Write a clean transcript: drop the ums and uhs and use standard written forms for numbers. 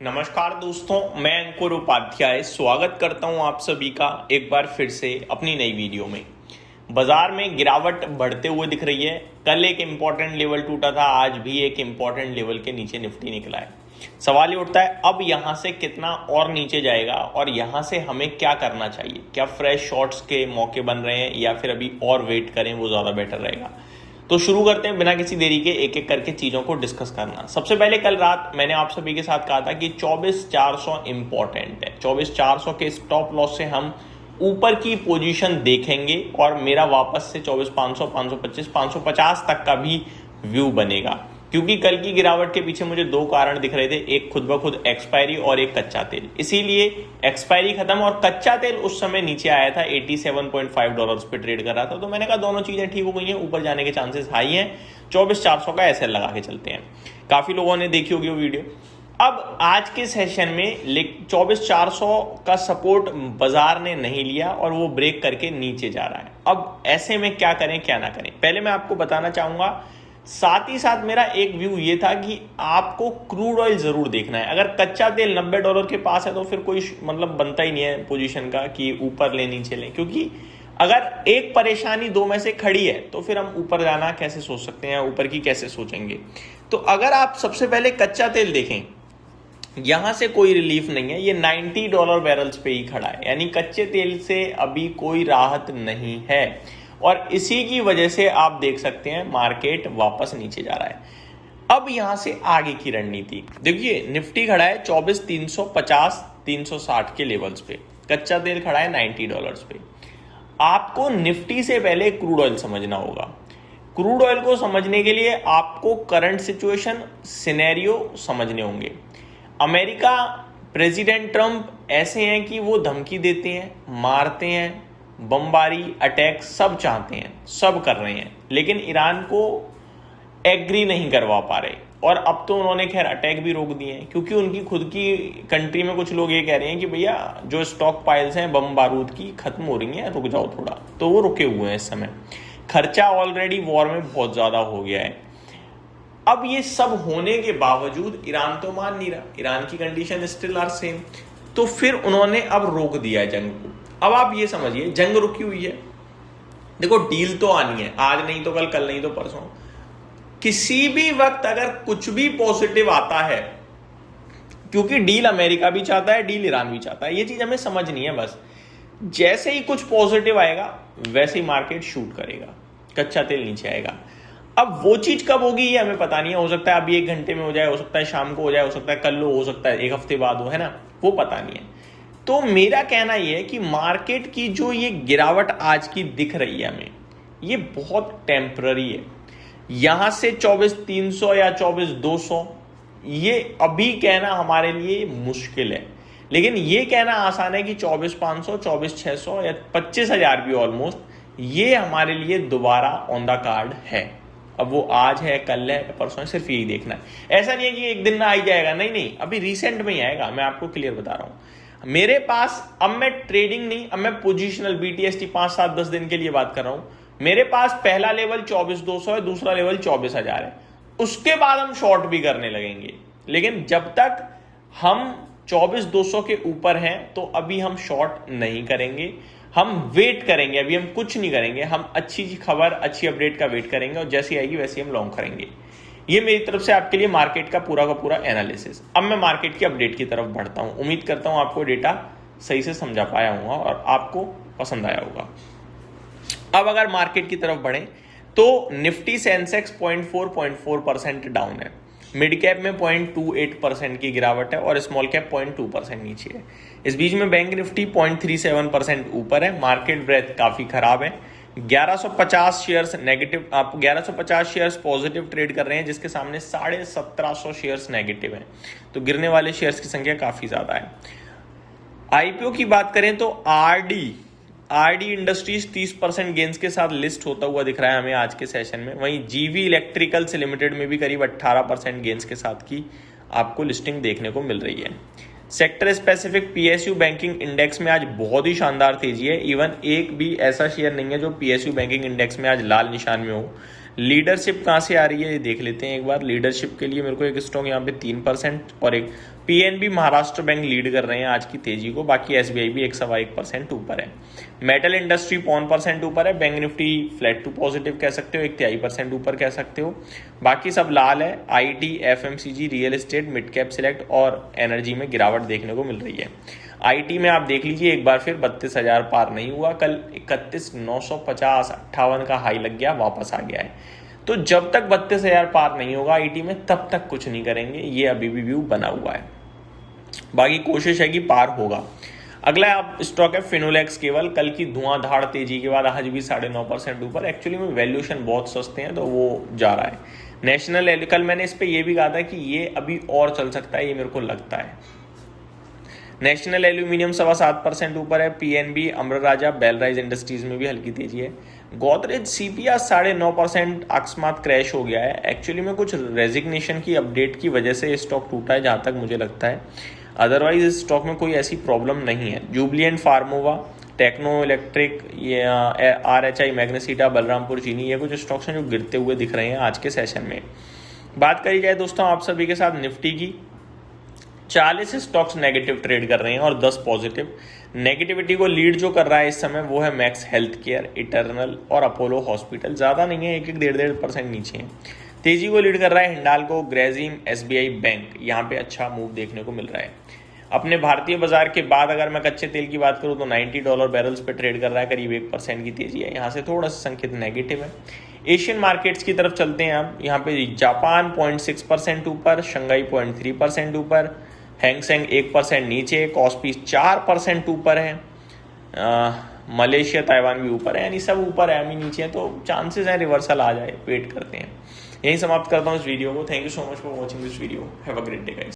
नमस्कार दोस्तों, मैं अंकुर उपाध्याय स्वागत करता हूं आप सभी का एक बार फिर से अपनी नई वीडियो में। बाजार में गिरावट बढ़ते हुए दिख रही है। कल एक इंपॉर्टेंट लेवल टूटा था, आज भी एक इंपॉर्टेंट लेवल के नीचे निफ्टी निकला है। सवाल ये उठता है अब यहां से कितना और नीचे जाएगा और यहां से हमें क्या करना चाहिए। क्या फ्रेश शॉर्ट्स के मौके बन रहे हैं या फिर अभी और वेट करें, वो ज्यादा बेटर रहेगा। तो शुरू करते हैं बिना किसी देरी के एक एक करके चीजों को डिस्कस करना। सबसे पहले कल रात मैंने आप सभी के साथ कहा था कि 24,400 इंपॉर्टेंट है। 24,400 के स्टॉप लॉस से हम ऊपर की पोजीशन देखेंगे और मेरा वापस से 24,500, 525, 550 तक का भी व्यू बनेगा। क्योंकि कल की गिरावट के पीछे मुझे दो कारण दिख रहे थे, एक खुद ब खुद एक्सपायरी और एक कच्चा तेल। इसीलिए एक्सपायरी खत्म और कच्चा तेल उस समय नीचे आया था, $87.5 पे ट्रेड कर रहा था। तो मैंने कहा दोनों चीजें ठीक हो गई हैं, ऊपर जाने के चांसेस हाई हैं। 24,400 का एसएल लगा के चलते हैं। काफी लोगों ने देखी होगी वो वीडियो। अब आज के सेशन में 24,400 का सपोर्ट बाजार ने नहीं लिया और वो ब्रेक करके नीचे जा रहा है। अब ऐसे में क्या करें क्या ना करें, पहले मैं आपको बताना चाहूंगा। साथ ही साथ मेरा एक व्यू ये था कि आपको क्रूड ऑयल जरूर देखना है। अगर कच्चा तेल $90 के पास है तो फिर कोई मतलब बनता ही नहीं है पोजीशन का कि ऊपर ले नीचे ले, क्योंकि अगर एक परेशानी दो में से खड़ी है तो फिर हम ऊपर जाना कैसे सोच सकते हैं, ऊपर की कैसे सोचेंगे। तो अगर आप सबसे पहले कच्चा तेल देखें, यहां से कोई रिलीफ नहीं है, ये $90 बैरल्स पे ही खड़ा है, यानी कच्चे तेल से अभी कोई राहत नहीं है। और इसी की वजह से आप देख सकते हैं मार्केट वापस नीचे जा रहा है। अब यहां से आगे की रणनीति देखिए, निफ्टी खड़ा है 24,350, 360 के लेवल्स पे, कच्चा तेल खड़ा है $90 पे। आपको निफ्टी से पहले क्रूड ऑयल समझना होगा। क्रूड ऑयल को समझने के लिए आपको करंट सिचुएशन सिनेरियो समझने होंगे। अमेरिका प्रेसिडेंट ट्रंप ऐसे हैं कि वो धमकी देते हैं, मारते हैं, बमबारी, अटैक सब चाहते हैं, सब कर रहे हैं, लेकिन ईरान को एग्री नहीं करवा पा रहे। और अब तो उन्होंने खैर अटैक भी रोक दिए हैं, क्योंकि उनकी खुद की कंट्री में कुछ लोग ये कह रहे हैं कि भैया जो स्टॉक पाइल्स हैं बम बारूद की खत्म हो रही हैं, रुक जाओ थोड़ा। तो वो रुके हुए हैं इस समय। खर्चा ऑलरेडी वॉर में बहुत ज्यादा हो गया है। अब ये सब होने के बावजूद ईरान तो मान नहीं रहा, ईरान की कंडीशन स्टिल आर सेम। तो फिर उन्होंने अब रोक दिया जंग को। अब आप ये समझिए जंग रुकी हुई है। देखो डील तो आनी है, आज नहीं तो कल नहीं तो परसों। किसी भी वक्त अगर कुछ भी पॉजिटिव आता है, क्योंकि डील अमेरिका भी चाहता है, डील ईरान भी चाहता है, ये चीज हमें समझनी है बस। जैसे ही कुछ पॉजिटिव आएगा वैसे ही मार्केट शूट करेगा, कच्चा तेल नीचे आएगा। अब वो चीज कब होगी ये हमें पता नहीं है। हो सकता है अभी 1 घंटे में हो जाए, हो सकता है शाम को हो जाए, हो सकता है कल हो सकता है 1 हफ्ते बाद हो, है ना, वो पता नहीं है। तो मेरा कहना यह है कि मार्केट की जो ये गिरावट आज की दिख रही है हमें, ये बहुत टेम्पररी है। यहां से 24,300 या 24,200 ये अभी कहना हमारे लिए मुश्किल है, लेकिन ये कहना आसान है कि 24,500, 24,600 या 25,000 भी ऑलमोस्ट, ये हमारे लिए दोबारा ऑन द कार्ड है। अब वो आज है, कल है, परसों है, सिर्फ यही देखना है। ऐसा नहीं है कि एक दिन में आ ही जाएगा, नहीं, अभी रिसेंट में ही आएगा। मैं आपको क्लियर बता रहा हूं। मेरे पास अब मैं ट्रेडिंग नहीं, अब मैं पोजिशनल BTST 5, 7, 10 दिन के लिए बात कर रहा हूं। मेरे पास पहला लेवल 24,200 है, दूसरा लेवल 24,000 है। उसके बाद हम शॉर्ट भी करने लगेंगे, लेकिन जब तक हम 24,200 के ऊपर हैं तो अभी हम शॉर्ट नहीं करेंगे। हम वेट करेंगे, अभी हम कुछ नहीं करेंगे। हम अच्छी खबर, अच्छी अपडेट का वेट करेंगे और जैसी आएगी वैसे हम लॉन्ग करेंगे। ये मेरी तरफ से आपके लिए मार्केट का पूरा एनालिसिस। अब मैं मार्केट की अपडेट की तरफ बढ़ता हूं। उम्मीद करता हूं आपको डेटा सही से समझा पाया होगा और आपको पसंद आया होगा। अब अगर मार्केट की तरफ बढ़ें तो निफ्टी सेंसेक्स 0.4% डाउन है, मिड कैप में 0.28% की गिरावट है और स्मॉल कैप 0.2% नीचे है। इस बीच में बैंक निफ्टी 0.37% ऊपर है। मार्केट ब्रेथ काफी खराब है। 1150 शेयर्स नेगेटिव, आप 1150 शेयर्स पॉजिटिव ट्रेड कर रहे हैं, जिसके सामने 1750 शेयर्स नेगेटिव हैं। तो गिरने वाले शेयर्स की संख्या काफी ज्यादा है। आईपीओ की बात करें तो आरडी इंडस्ट्रीज 30% गेंस के साथ लिस्ट होता हुआ दिख रहा है हमें आज के सेशन में। वहीं जीवी इलेक्ट्रिकल्स लिमिटेड में भी करीब 18% गेंस के साथ की आपको लिस्टिंग देखने को मिल रही है। Sector specific PSU banking index में आज बहुत ही शानदार तेजी है। इवन एक भी ऐसा शेयर नहीं है जो पीएसयू बैंकिंग इंडेक्स में आज लाल निशान में हो। लीडरशिप कहाँ से आ रही है ये देख लेते हैं एक बार। लीडरशिप के लिए मेरे को एक स्टॉक यहाँ पे 3% और एक पीएनबी, महाराष्ट्र बैंक लीड कर रहे हैं आज की तेजी को, बाकी एसबीआई भी 1.1% ऊपर है। मेटल इंडस्ट्री 0.5% ऊपर है। Bank nifty flat to positive कह सकते हो, 1.3% ऊपर कह सकते हो। बाकी सब लाल है। IT, FMCG, real estate, mid cap select और एनर्जी में गिरावट देखने को मिल रही है। आईटी में आप देख लीजिए एक बार फिर 32,000 पार नहीं हुआ, कल 31,950 58 का हाई लग गया, वापस आ गया है। तो जब तक 32,000 पार नहीं होगा आईटी में तब तक कुछ नहीं करेंगे, ये अभी भी व्यू बना हुआ है। बाकी कोशिश है कि पार होगा। अगला आप स्टॉक है फिनोलेक्स केबल, कल की धुआंधार तेजी के बाद आज भी 9.5% ऊपर। एक्चुअली में वैल्यूएशन बहुत सस्ते हैं तो वो जा रहा है। नेशनल, कल मैंने इस पे ये भी कहा था कि ये अभी और चल सकता है, ये मेरे को लगता है। नेशनल एल्यूमिनियम 7.25% ऊपर है। पीएनबी, अमर राजा, बेलराइज इंडस्ट्रीज में भी हल्की तेजी है। गोदरेज सीपीआर 9.5% अकस्मात क्रैश हो गया है। एक्चुअली में कुछ रेजिग्नेशन की अपडेट की वजह से ये स्टॉक टूटा है जहां तक मुझे लगता है, अदरवाइज इस स्टॉक में कोई ऐसी प्रॉब्लम नहीं है। जुबलिएंट फार्मोवा, टेक्नो इलेक्ट्रिक, ये आरएचआई, मैग्नेसिटा, बलरामपुर चीनी, ये कुछ स्टॉक्स हैं जो गिरते हुए दिख रहे हैं आज के सेशन में। बात करी जाए दोस्तों आप सभी के साथ निफ्टी की, 40 स्टॉक्स नेगेटिव ट्रेड कर रहे हैं और 10 पॉजिटिव। नेगेटिविटी को लीड जो कर रहा है इस समय वो है मैक्स हेल्थ केयर, इटर्नल और अपोलो हॉस्पिटल। ज़्यादा नहीं है, 1-1.5% नीचे है। तेजी को लीड कर रहा है हिंडाल्को, ग्रेजिम, एसबीआई बैंक, यहाँ पे अच्छा मूव देखने को मिल रहा है। अपने भारतीय बाजार के बाद अगर मैं कच्चे तेल की बात करूँ तो $90 बैरल्स पे ट्रेड कर रहा है, करीब 1% की तेजी है। यहाँ से थोड़ा सा संकेत नेगेटिव है। एशियन मार्केट्स की तरफ चलते हैं आप। यहाँ पे जापान 0.6% ऊपर, शंघाई 0.3% ऊपर, हैंगसेंग 1% नीचे, कॉस्पी 4% ऊपर है। मलेशिया, ताइवान भी ऊपर है, यानी सब ऊपर है, हम ही नीचे है, तो चांसेस हैं रिवर्सल आ जाए, वेट करते हैं। यही समाप्त करता हूँ इस वीडियो को। Thank you so much for watching this video. Have a great day guys.